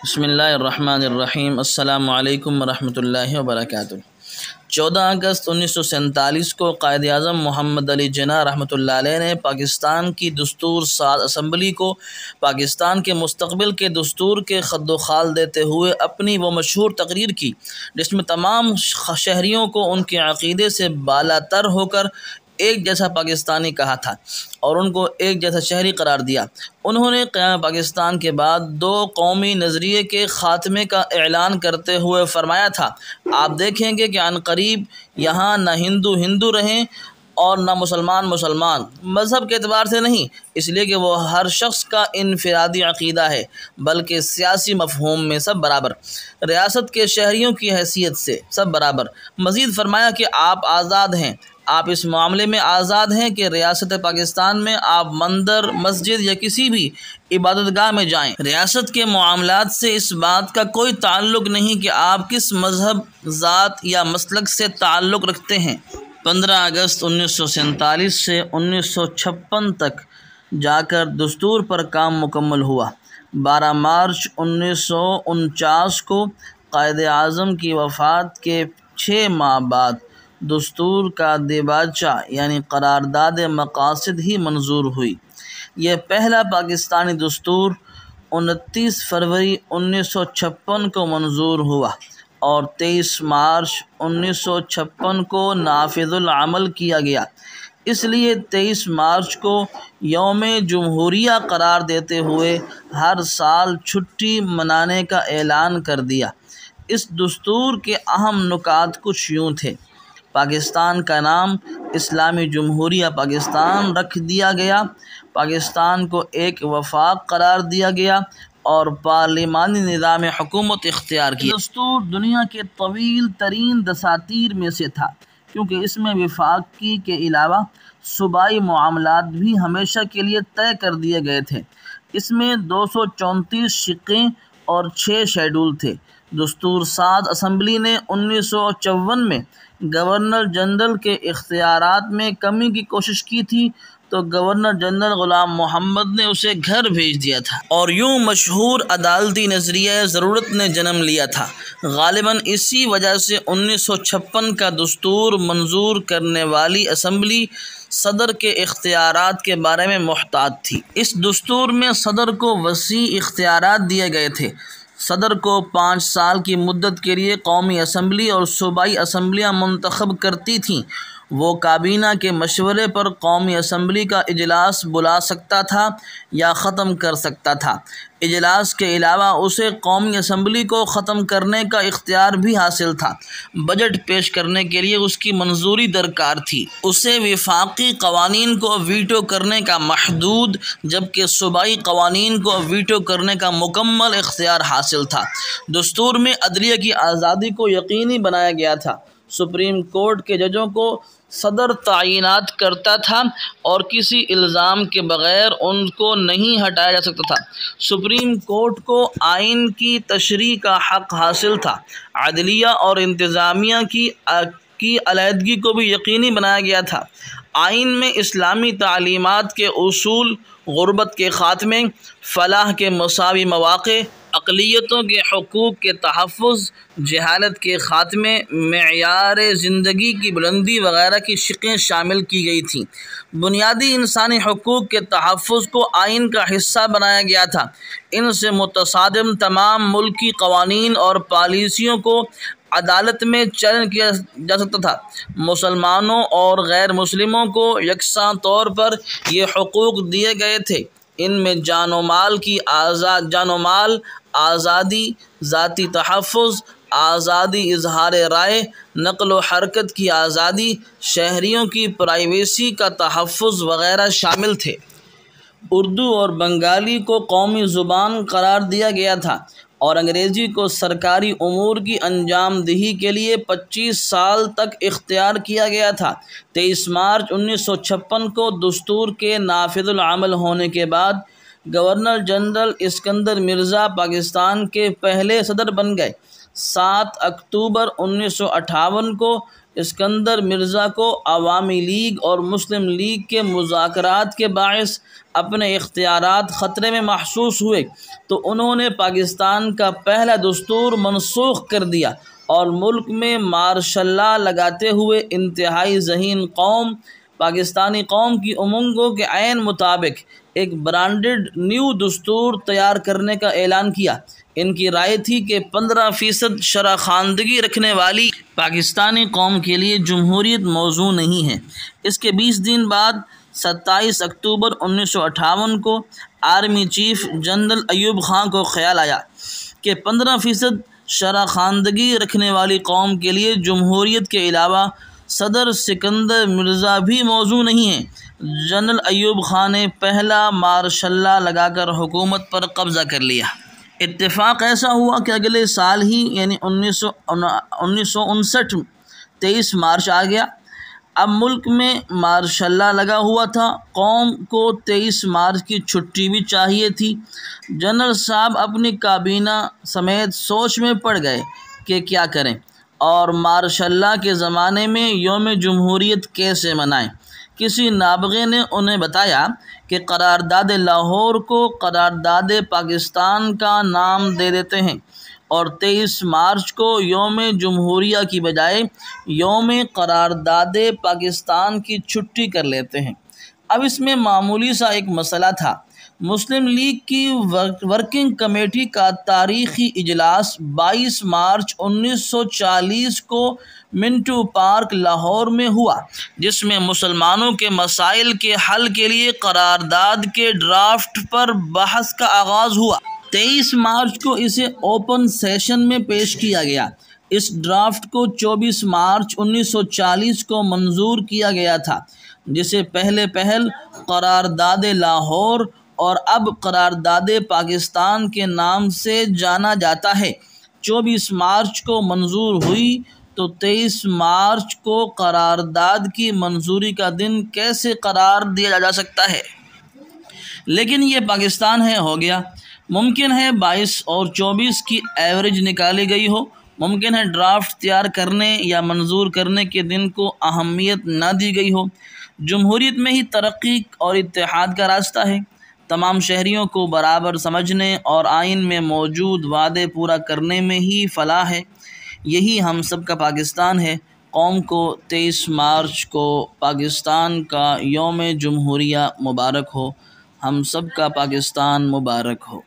بسم اللہ الرحمن الرحیم۔ السلام علیکم ورحمۃ اللہ وبرکاتہ۔ 14 اگست 1947 کو قائد اعظم محمد علی جناح رحمۃ اللہ علیہ نے پاکستان کی دستور ساز اسمبلی کو پاکستان کے مستقبل کے دستور کے خد و خال دیتے ہوئے اپنی وہ مشہور تقریر کی جس میں تمام شہریوں کو ان کے عقیدے سے بالا تر ہو کر ایک جیسا پاکستانی کہا تھا اور ان کو ایک جیسا شہری قرار دیا۔ انہوں نے قیام پاکستان کے بعد دو قومی نظریے کے خاتمے کا اعلان کرتے ہوئے فرمایا تھا، آپ دیکھیں گے کہ عنقریب یہاں نہ ہندو رہیں اور نہ مسلمان مذہب کے اعتبار سے نہیں، اس لیے کہ وہ ہر شخص کا انفرادی عقیدہ ہے، بلکہ سیاسی مفہوم میں سب برابر، ریاست کے شہریوں کی حیثیت سے سب برابر۔ مزید فرمایا کہ آپ آزاد ہیں، آپ اس معاملے میں آزاد ہیں کہ ریاست پاکستان میں آپ مندر، مسجد یا کسی بھی عبادت گاہ میں جائیں۔ ریاست کے معاملات سے اس بات کا کوئی تعلق نہیں کہ آپ کس مذہب، ذات یا مسلک سے تعلق رکھتے ہیں۔ 15 اگست 1947 سے 1956 تک جا کر دستور پر کام مکمل ہوا۔ 12 مارچ 1949 کو قائد اعظم کی وفات کے 6 ماہ بعد دستور کا دیباچہ یعنی قرارداد مقاصد ہی منظور ہوئی۔ یہ پہلا پاکستانی دستور 29 فروری 1956 کو منظور ہوا اور 23 مارچ 1956 کو نافذ العمل کیا گیا۔ اس لیے 23 مارچ کو یوم جمہوریہ قرار دیتے ہوئے ہر سال چھٹی منانے کا اعلان کر دیا۔ اس دستور کے اہم نکات کچھ یوں تھے: پاکستان کا نام اسلامی جمہوریہ پاکستان رکھ دیا گیا، پاکستان کو ایک وفاق قرار دیا گیا اور پارلیمانی نظام حکومت اختیار کیا۔ دستور دنیا کے طویل ترین دساتیر میں سے تھا کیونکہ اس میں وفاقی کے علاوہ صوبائی معاملات بھی ہمیشہ کے لیے طے کر دیے گئے تھے۔ اس میں 234 شقیں اور 6 شیڈول تھے۔ دستور ساز اسمبلی نے 1954 میں گورنر جنرل کے اختیارات میں کمی کی کوشش کی تھی تو گورنر جنرل غلام محمد نے اسے گھر بھیج دیا تھا اور یوں مشہور عدالتی نظریہ ضرورت نے جنم لیا تھا۔ غالباً اسی وجہ سے 1956 کا دستور منظور کرنے والی اسمبلی صدر کے اختیارات کے بارے میں محتاط تھی۔ اس دستور میں صدر کو وسیع اختیارات دیے گئے تھے۔ صدر کو 5 سال کی مدت کے لیے قومی اسمبلی اور صوبائی اسمبلیاں منتخب کرتی تھیں۔ وہ کابینہ کے مشورے پر قومی اسمبلی کا اجلاس بلا سکتا تھا یا ختم کر سکتا تھا۔ اجلاس کے علاوہ اسے قومی اسمبلی کو ختم کرنے کا اختیار بھی حاصل تھا۔ بجٹ پیش کرنے کے لیے اس کی منظوری درکار تھی۔ اسے وفاقی قوانین کو ویٹو کرنے کا محدود جبکہ صوبائی قوانین کو ویٹو کرنے کا مکمل اختیار حاصل تھا۔ دستور میں عدلیہ کی آزادی کو یقینی بنایا گیا تھا۔ سپریم کورٹ کے ججوں کو صدر تعینات کرتا تھا اور کسی الزام کے بغیر ان کو نہیں ہٹایا جا سکتا تھا۔ سپریم کورٹ کو آئین کی تشریح کا حق حاصل تھا۔ عدلیہ اور انتظامیہ کی علیحدگی کو بھی یقینی بنایا گیا تھا۔ آئین میں اسلامی تعلیمات کے اصول، غربت کے خاتمے، فلاح کے مساوی مواقع، اقلیتوں کے حقوق کے تحفظ، جہالت کے خاتمے، معیار زندگی کی بلندی وغیرہ کی شقیں شامل کی گئی تھیں۔ بنیادی انسانی حقوق کے تحفظ کو آئین کا حصہ بنایا گیا تھا۔ ان سے متصادم تمام ملکی قوانین اور پالیسیوں کو عدالت میں چیلنج کیا جا سکتا تھا۔ مسلمانوں اور غیر مسلموں کو یکساں طور پر یہ حقوق دیے گئے تھے۔ ان میں جان و مال آزادی، ذاتی تحفظ، آزادی اظہار رائے، نقل و حرکت کی آزادی، شہریوں کی پرائیویسی کا تحفظ وغیرہ شامل تھے۔ اردو اور بنگالی کو قومی زبان قرار دیا گیا تھا اور انگریزی کو سرکاری امور کی انجام دہی کے لیے 25 سال تک اختیار کیا گیا تھا۔ 23 مارچ 1956 کو دستور کے نافذ العمل ہونے کے بعد گورنر جنرل اسکندر مرزا پاکستان کے پہلے صدر بن گئے۔ 7 اکتوبر 1958 کو اسکندر مرزا کو عوامی لیگ اور مسلم لیگ کے مذاکرات کے باعث اپنے اختیارات خطرے میں محسوس ہوئے تو انہوں نے پاکستان کا پہلا دستور منسوخ کر دیا اور ملک میں مارشل لا لگاتے ہوئے انتہائی ذہین قوم پاکستانی قوم کی امنگوں کے عین مطابق ایک برانڈڈ نیو دستور تیار کرنے کا اعلان کیا۔ ان کی رائے تھی کہ 15% شرح خواندگی رکھنے والی پاکستانی قوم کے لیے جمہوریت موزوں نہیں ہے۔ اس کے 20 دن بعد 27 اکتوبر 1958 کو army chief general Ayub Khan کو خیال آیا کہ 15% شرح خواندگی رکھنے والی قوم کے لیے جمہوریت کے علاوہ صدر سکندر مرزا بھی موزوں نہیں ہے۔ جنرل ایوب خان نے پہلا مارشل لا لگا کر حکومت پر قبضہ کر لیا۔ اتفاق ایسا ہوا کہ اگلے سال ہی یعنی 1959 23 مارچ آ گیا۔ اب ملک میں مارشل لا لگا ہوا تھا، قوم کو 23 مارچ کی چھٹی بھی چاہیے تھی۔ جنرل صاحب اپنی کابینہ سمیت سوچ میں پڑ گئے کہ کیا کریں اور مارشل لا کے زمانے میں یوم جمہوریت کیسے منائیں۔ کسی نابغے نے انہیں بتایا کہ قرارداد لاہور کو قرارداد پاکستان کا نام دے دیتے ہیں اور 23 مارچ کو یوم جمہوریہ کی بجائے یوم قرارداد پاکستان کی چھٹی کر لیتے ہیں۔ اب اس میں معمولی سا ایک مسئلہ تھا۔ مسلم لیگ کی ورکنگ کمیٹی کا تاریخی اجلاس 22 مارچ 1940 کو منٹو پارک لاہور میں ہوا، جس میں مسلمانوں کے مسائل کے حل کے لیے قرارداد کے ڈرافٹ پر بحث کا آغاز ہوا۔ 23 مارچ کو اسے اوپن سیشن میں پیش کیا گیا۔ اس ڈرافٹ کو 24 مارچ 1940 کو منظور کیا گیا تھا، جسے پہل قرارداد لاہور اور اب قرارداد پاکستان کے نام سے جانا جاتا ہے۔ 24 مارچ کو منظور ہوئی تو 23 مارچ کو قرارداد کی منظوری کا دن کیسے قرار دیا جا سکتا ہے؟ لیکن یہ پاکستان ہے، ہو گیا۔ ممکن ہے 22 اور 24 کی ایوریج نکالی گئی ہو، ممکن ہے ڈرافٹ تیار کرنے یا منظور کرنے کے دن کو اہمیت نہ دی گئی ہو۔ جمہوریت میں ہی ترقی اور اتحاد کا راستہ ہے، تمام شہریوں کو برابر سمجھنے اور آئین میں موجود وعدے پورا کرنے میں ہی فلاح ہے۔ یہی ہم سب کا پاکستان ہے۔ قوم کو 23 مارچ کو پاکستان کا یوم جمہوریہ مبارک ہو۔ ہم سب کا پاکستان مبارک ہو۔